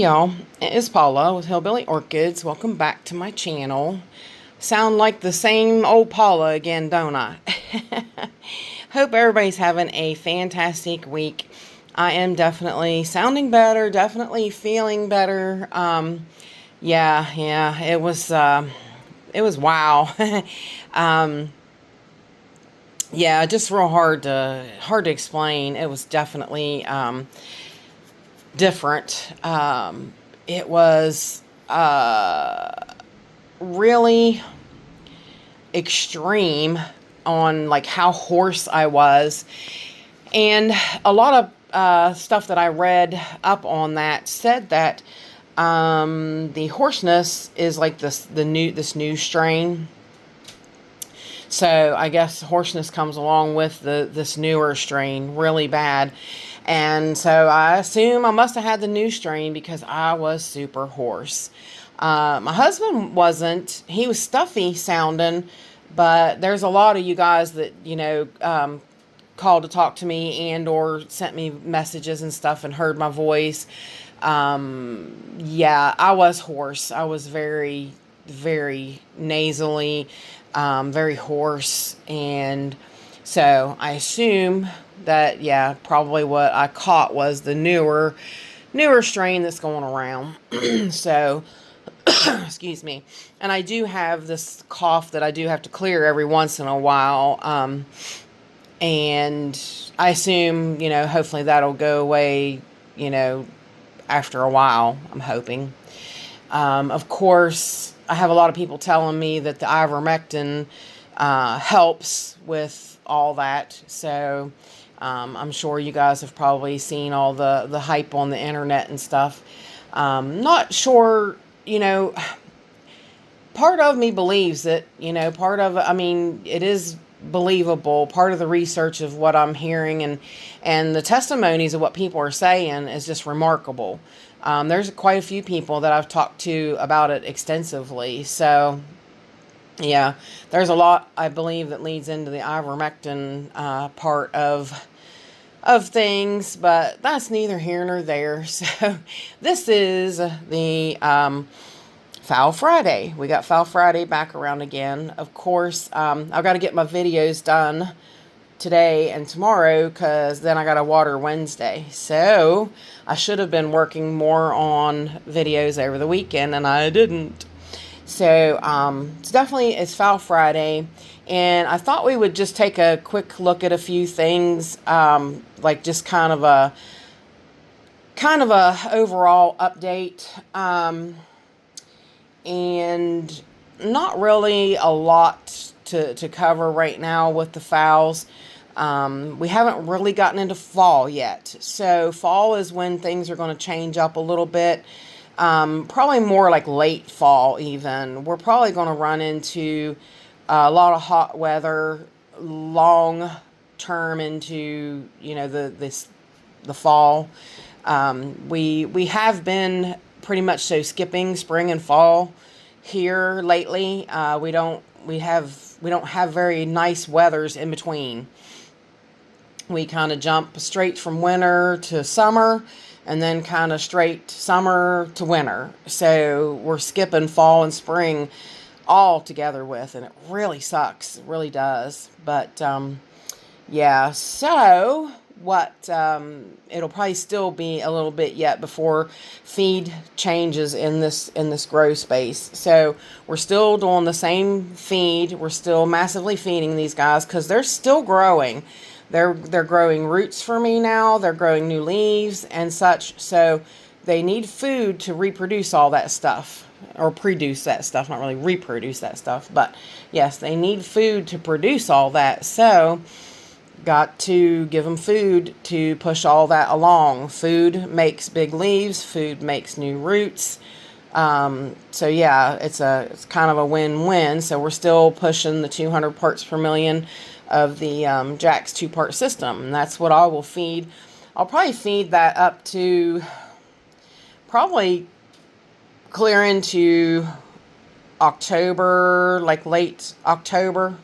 y'all, it's Paula with Hillbilly Orchids. Welcome back to my channel. Sound like the same old Paula again, don't I? Hope everybody's having a fantastic week. I am definitely sounding better, definitely feeling better. Yeah, it was wow. Yeah, just real hard to explain. It was definitely different. It was really extreme on like how hoarse I was, and a lot of stuff that I read up on that said that the hoarseness is like this new strain. So I guess hoarseness comes along with this newer strain really bad. And so I assume I must have had the new strain because I was super hoarse. My husband wasn't. He was stuffy sounding, but there's a lot of you guys that, called to talk to me and or sent me messages and stuff and heard my voice. Yeah, I was hoarse. I was very, very nasally, very hoarse. And so I assume that, yeah, probably what I caught was the newer strain that's going around. So, excuse me. And I do have this cough that I do have to clear every once in a while. And I assume, hopefully that'll go away, after a while, I'm hoping. Of course, I have a lot of people telling me that the ivermectin helps with all that. So I'm sure you guys have probably seen all the hype on the internet and stuff. Not sure, part of me believes it, it is believable. Part of the research of what I'm hearing and the testimonies of what people are saying is just remarkable. There's quite a few people that I've talked to about it extensively. So yeah, there's a lot, I believe, that leads into the ivermectin part of things, but that's neither here nor there. So this is the Phal Friday. We got Phal Friday back around again. Of course, I've got to get my videos done today and tomorrow because then I got to water Wednesday. So I should have been working more on videos over the weekend and I didn't. So it's Phal Friday, and I thought we would just take a quick look at a few things, like just kind of a overall update. And not really a lot to cover right now with the phals. We haven't really gotten into fall yet. So fall is when things are going to change up a little bit. Probably more like late fall even. We're probably going to run into a lot of hot weather long term into, the fall. We have been pretty much so skipping spring and fall here lately. We don't have very nice weathers in between. We kind of jump straight from winter to summer and then kind of straight summer to winter. So we're skipping fall and spring all together with, and it really sucks. It really does. But yeah, so it'll probably still be a little bit yet before feed changes in this grow space. So we're still doing the same feed. We're still massively feeding these guys because they're still growing. They're growing roots for me now. They're growing new leaves and such. So they need food to reproduce all that stuff, or produce that stuff, not really reproduce that stuff. But yes, they need food to produce all that. So got to give them food to push all that along. Food makes big leaves. Food makes new roots. So yeah, it's kind of a win-win. So we're still pushing the 200 parts per million of the Jack's 2-part system. And that's what I will feed. I'll probably feed that up to probably clear into October, like late October.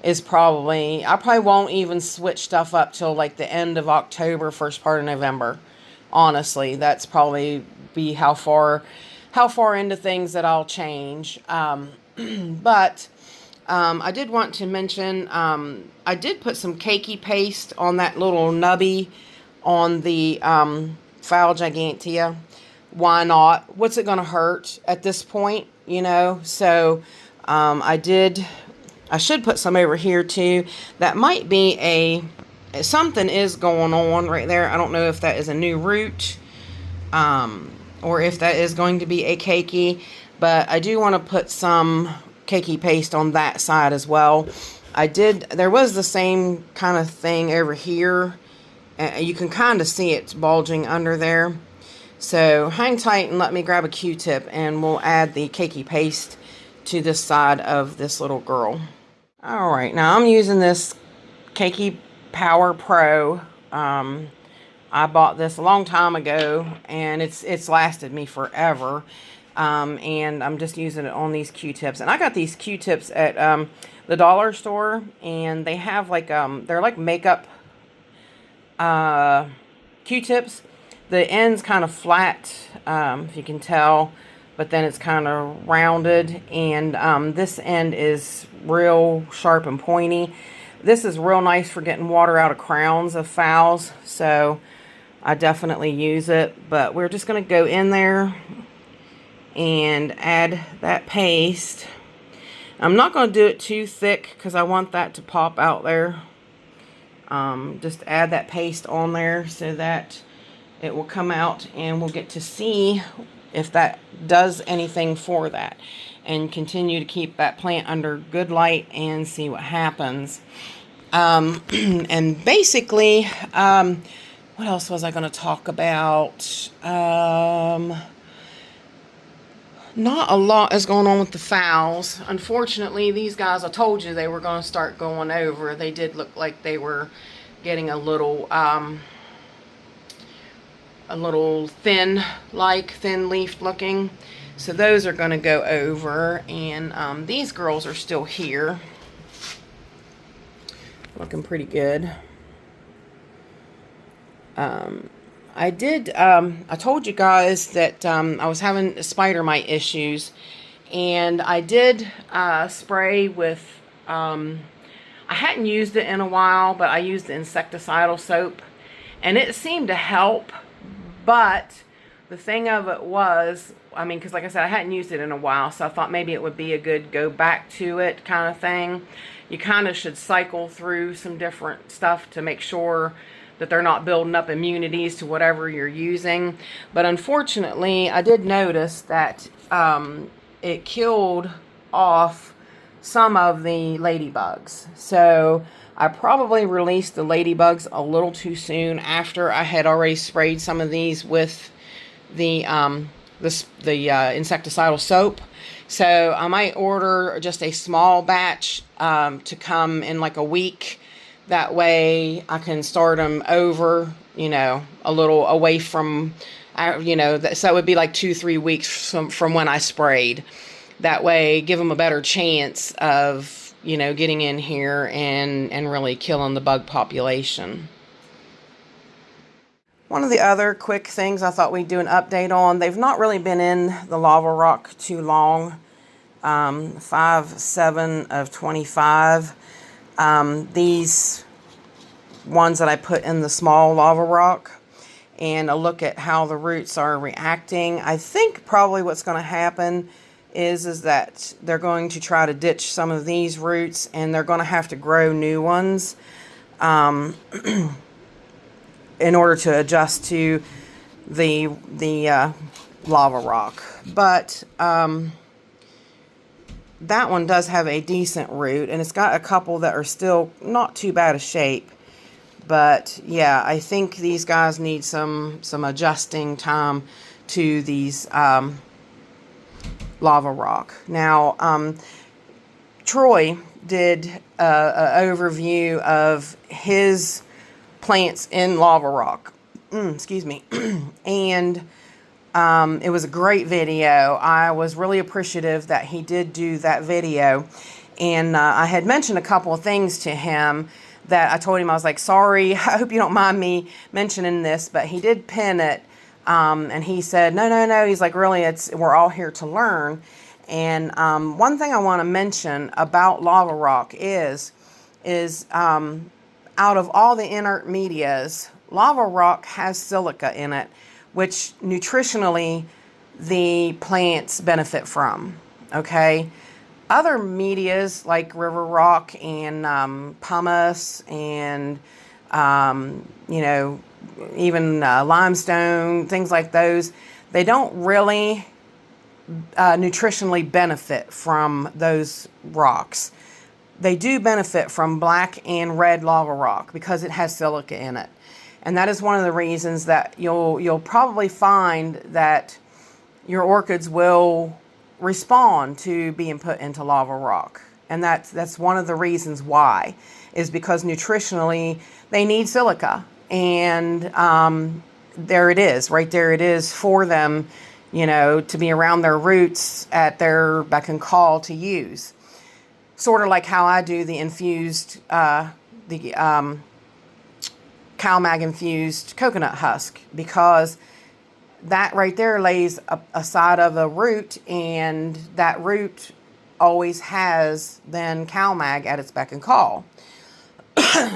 I probably won't even switch stuff up till like the end of October, first part of November. Honestly, that's probably be how far into things that I'll change. But I did want to mention, I did put some cakey paste on that little nubby on the Phal Gigantea. Why not? What's it going to hurt at this point, you know? So I should put some over here too. That might be something is going on right there. I don't know if that is a new root or if that is going to be a cakey, but I do want to put some cakey paste on that side as well. There was the same kind of thing over here. You can kind of see it's bulging under there. So hang tight and let me grab a Q-tip and we'll add the cakey paste to this side of this little girl. Alright, now I'm using this Cakey Power Pro. I bought this a long time ago and it's lasted me forever. And I'm just using it on these Q-tips. And I got these Q-tips at the dollar store, and they have like they're like makeup Q-tips. The end's kind of flat, if you can tell, but then it's kind of rounded, and this end is real sharp and pointy. This is real nice for getting water out of crowns of phals, so I definitely use it. But we're just going to go in there and add that paste. I'm not going to do it too thick because I want that to pop out there. Just add that paste on there so that it will come out, and we'll get to see if that does anything for that, and continue to keep that plant under good light and see what happens. And basically, what else was I going to talk about? Not a lot is going on with the phals. Unfortunately, these guys, I told you they were going to start going over. They did look like they were getting a little thin leaf looking. So those are going to go over, and these girls are still here. Looking pretty good. I told you guys that I was having spider mite issues, and I did spray with, I hadn't used it in a while, but I used the insecticidal soap, and it seemed to help. But the thing of it was, I mean, because like I said, I hadn't used it in a while, so I thought maybe it would be a good go back to it kind of thing. You kind of should cycle through some different stuff to make sure that they're not building up immunities to whatever you're using. But unfortunately, I did notice that it killed off some of the ladybugs. So I probably released the ladybugs a little too soon after I had already sprayed some of these with the insecticidal soap. So I might order just a small batch to come in like a week. That way I can start them over, you know, a little away from, you know, so it would be like 2-3 weeks from when I sprayed. That way, give them a better chance of, you know, getting in here and really killing the bug population. One of the other quick things I thought we'd do an update on, they've not really been in the lava rock too long. 5/7 of 25. These ones that I put in the small lava rock, and a look at how the roots are reacting. I think probably what's going to happen is that they're going to try to ditch some of these roots, and they're going to have to grow new ones in order to adjust to the lava rock. But that one does have a decent root, and it's got a couple that are still not too bad a shape. But yeah, I think these guys need some adjusting time to these lava rock. Now, Troy did an overview of his plants in lava rock. Excuse me. And it was a great video. I was really appreciative that he did do that video. And I had mentioned a couple of things to him that I told him, I was like, sorry, I hope you don't mind me mentioning this, but he did pin it And he said, no, no, no. He's like, really, we're all here to learn. And one thing I want to mention about lava rock is out of all the inert medias, lava rock has silica in it, which nutritionally the plants benefit from. Okay. Other medias like river rock and pumice and even limestone, things like those, they don't really nutritionally benefit from those rocks. They do benefit from black and red lava rock because it has silica in it. And that is one of the reasons that you'll probably find that your orchids will respond to being put into lava rock. And that's one of the reasons why, is because nutritionally they need silica. And there it is, right there it is for them, to be around their roots at their beck and call to use. Sort of like how I do the infused, CalMag infused coconut husk, because that right there lays aside of a root, and that root always has then CalMag at its beck and call.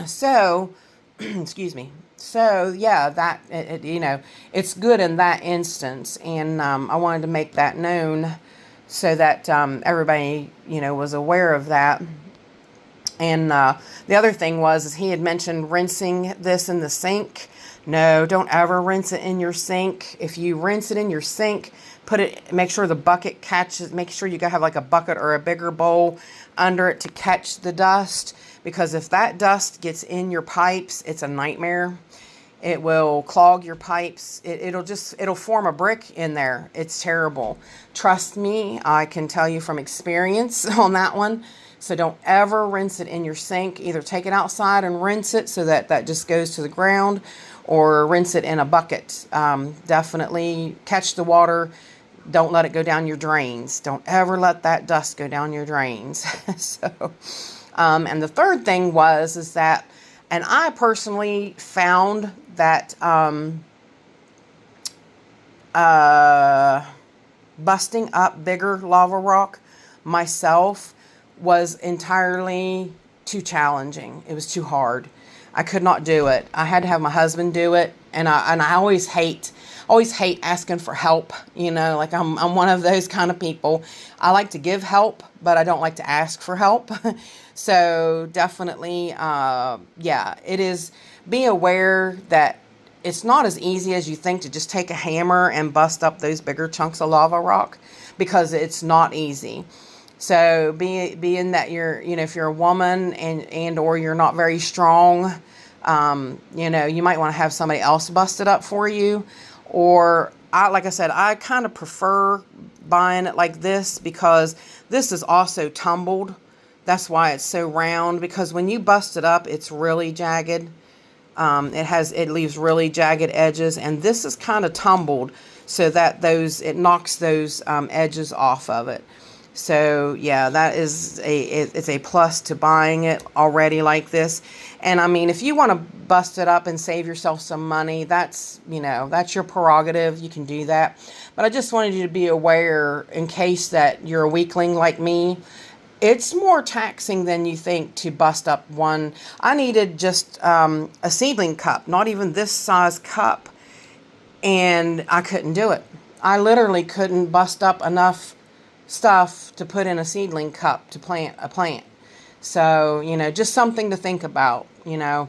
So, excuse me. So yeah, that it's good in that instance, and I wanted to make that known so that everybody was aware of that. And the other thing is he had mentioned rinsing this in the sink. No, don't ever rinse it in your sink. If you rinse it in your sink, make sure the bucket catches, make sure you have like a bucket or a bigger bowl under it to catch the dust. Because if that dust gets in your pipes, it's a nightmare. It will clog your pipes. It'll form a brick in there. It's terrible. Trust me, I can tell you from experience on that one. So don't ever rinse it in your sink. Either take it outside and rinse it so that just goes to the ground, or rinse it in a bucket. Definitely catch the water. Don't let it go down your drains. Don't ever let that dust go down your drains. So, and the third thing is that, and I personally found that busting up bigger lava rock myself was entirely too challenging. It was too hard. I could not do it. I had to have my husband do it, and I always hate asking for help. Like I'm one of those kind of people. I like to give help, but I don't like to ask for help. So definitely, it is. Be aware that it's not as easy as you think to just take a hammer and bust up those bigger chunks of lava rock, because it's not easy. So being that you're, if you're a woman and or you're not very strong, you might want to have somebody else bust it up for you. Or like I said, I kind of prefer buying it like this, because this is also tumbled. That's why it's so round, because when you bust it up, it's really jagged. It leaves really jagged edges, and this is kind of tumbled, so that it knocks those edges off of it. So yeah, that is it's a plus to buying it already like this. And I mean, if you want to bust it up and save yourself some money, that's your prerogative. You can do that. But I just wanted you to be aware, in case that you're a weakling like me. It's more taxing than you think to bust up one. I needed just a seedling cup, not even this size cup, and I couldn't do it. I literally couldn't bust up enough stuff to put in a seedling cup to plant a plant. So, just something to think about. I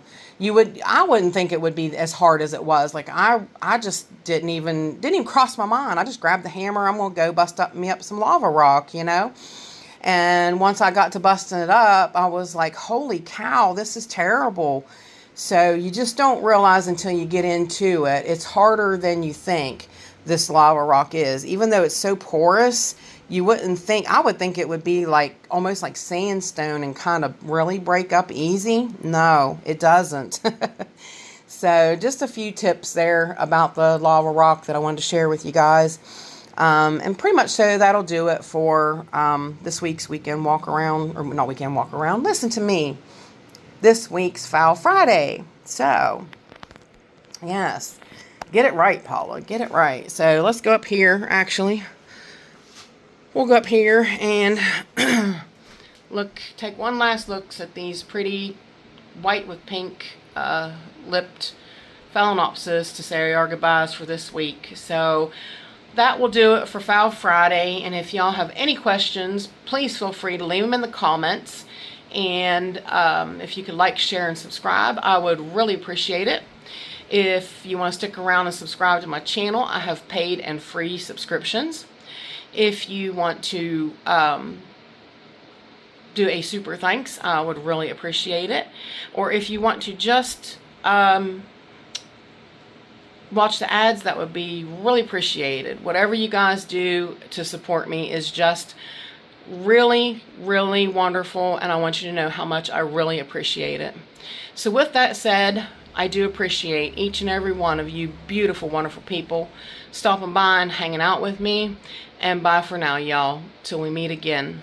wouldn't think it would be as hard as it was. Like I just didn't even cross my mind. I just grabbed the hammer. I'm going to go bust up some lava rock, And once I got to busting it up, I was like, holy cow, this is terrible. So you just don't realize until you get into it. It's harder than you think, this lava rock is. Even though it's so porous, I would think it would be like almost like sandstone and kind of really break up easy. No, it doesn't. So just a few tips there about the lava rock that I wanted to share with you guys. And pretty much so that'll do it for this week's weekend walk around, or not weekend walk around. Listen to me. This week's Phal Friday. So, yes. Get it right, Paula. Get it right. So let's go up here, actually. We'll go up here and look, take one last look at these pretty white with pink lipped Phalaenopsis to say our goodbyes for this week. So that will do it for Phal Friday. And if y'all have any questions, please feel free to leave them in the comments. And if you could like, share, and subscribe, I would really appreciate it. If you want to stick around and subscribe to my channel, I have paid and free subscriptions. If you want to do a super thanks, I would really appreciate it. Or if you want to just watch the ads, that would be really appreciated. Whatever you guys do to support me is just really, really wonderful, and I want you to know how much I really appreciate it. So with that said, I do appreciate each and every one of you beautiful, wonderful people stopping by and hanging out with me. And bye for now, y'all, till we meet again.